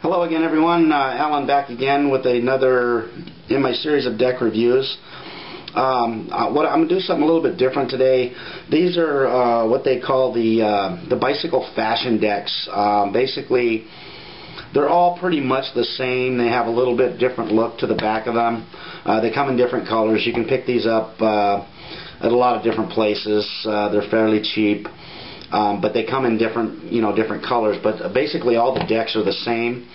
Hello again, everyone. Alan back again with another in my series of deck reviews. I'm going to do something a little bit different today. These are what they call the bicycle fashion decks. Basically, they're all pretty much the same. They have a little bit different look to the back of them. They come in different colors. You can pick these up at a lot of different places. They're fairly cheap. But they come in different, different colors. But basically, all the decks are the same.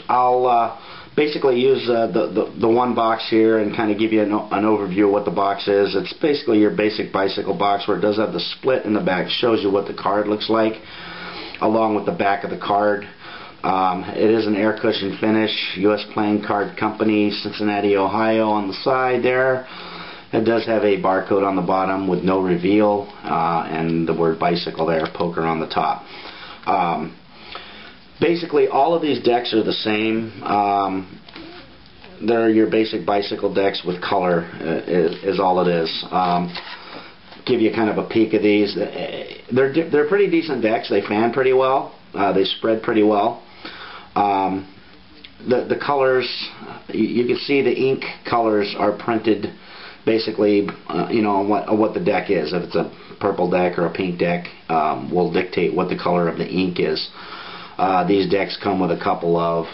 I'll basically use the one box here and kind of give you an overview of what the box is. It's basically your basic bicycle box where it does have the split in the back. It shows you what the card looks like, along with the back of the card. It is an air cushion finish. U.S. Playing Card Company, Cincinnati, Ohio on the side there. It does have a barcode on the bottom with no reveal and the word bicycle there, poker on the top. Basically, all of these decks are the same. They're your basic bicycle decks with color is all it is. Give you kind of a peek of these. They're pretty decent decks. They fan pretty well. They spread pretty well. The colors, you can see the ink colors are printed basically, on what the deck is. If it's a purple deck or a pink deck, will dictate what the color of the ink is. These decks come with a couple of,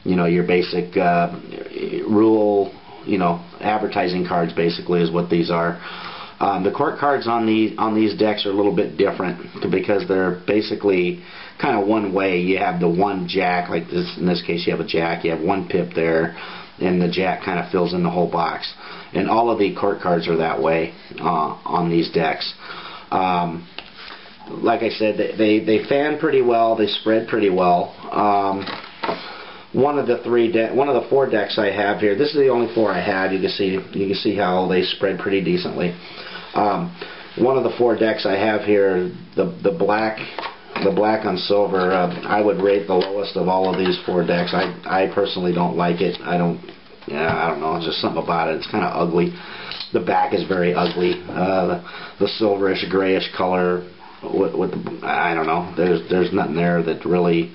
your basic rule, advertising cards. Basically, is what these are. The court cards on these decks are a little bit different because they're basically kind of one way. You have the one jack, like this. In this case, you have a jack. You have one pip there, and the jack kind of fills in the whole box. And all of the court cards are that way on these decks. Like I said, they fan pretty well. They spread pretty well. One of the four decks I have here. This is the only four I have. You can see how they spread pretty decently. One of the four decks I have here, the black on silver, I would rate the lowest of all of these four decks. I personally don't like it. I don't know. It's just something about it. It's kind of ugly. The back is very ugly. The silverish, grayish color. I don't know. There's nothing there that really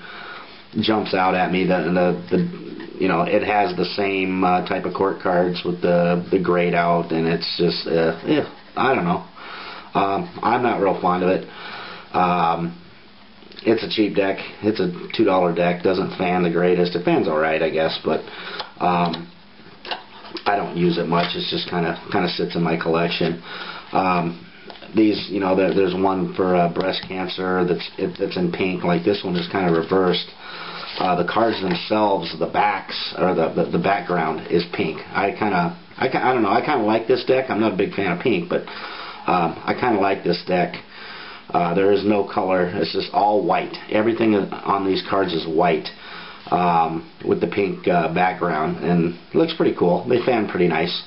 jumps out at me. It has the same type of court cards with the grayed out, and it's just I don't know. I'm not real fond of it. It's a cheap deck. It's a $2 deck. Doesn't fan the greatest. It fans all right, I guess, but I don't use it much. It's just kind of sits in my collection. These, there's one for breast cancer that's in pink. Like this one is kind of reversed. The cards themselves, the backs or the background is pink. I don't know. I kind of like this deck. I'm not a big fan of pink, but I kind of like this deck. There is no color. It's just all white. Everything on these cards is white with the pink background, and it looks pretty cool. They fan pretty nice.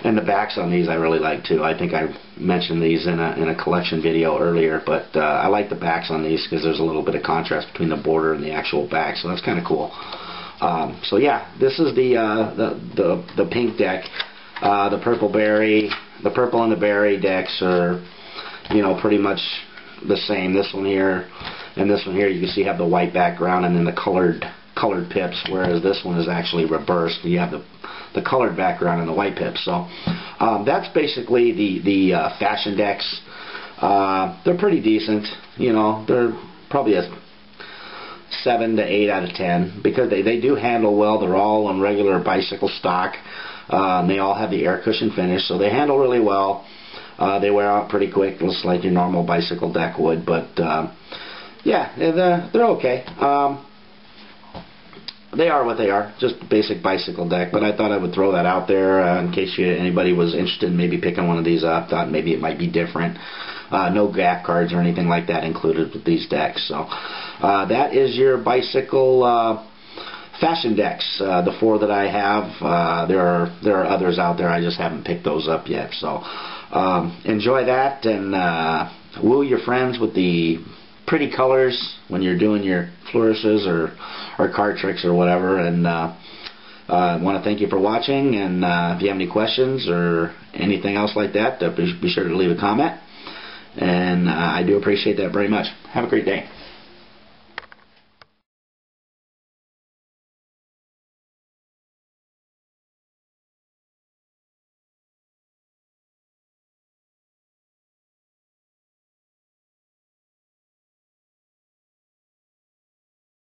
And the backs on these I really like too. I think I mentioned these in a collection video earlier, but I like the backs on these because there's a little bit of contrast between the border and the actual back, so that's kind of cool. So yeah, this is the pink deck. The purple and the berry decks are pretty much the same. This one here and this one here, you can see have the white background and then the colored pips, whereas this one is actually reversed. You have the colored background and the white pips. So that's basically the fashion decks. They're pretty decent. They're probably a 7 to 8 out of 10 because they do handle well. They're all on regular bicycle stock. They all have the air cushion finish, so they handle really well. They wear out pretty quick, just like your normal bicycle deck would. But yeah, they're okay. They are what they are, just a basic bicycle deck, but I thought I would throw that out there in case anybody was interested in maybe picking one of these up. Thought maybe it might be different. No gap cards or anything like that included with these decks. So that is your bicycle fashion decks. The four that I have, there are others out there. I just haven't picked those up yet. So enjoy that and woo your friends with the pretty colors when you're doing your flourishes or card tricks or whatever. And I want to thank you for watching, and if you have any questions or anything else like that, be sure to leave a comment. And I do appreciate that very much. Have a great day.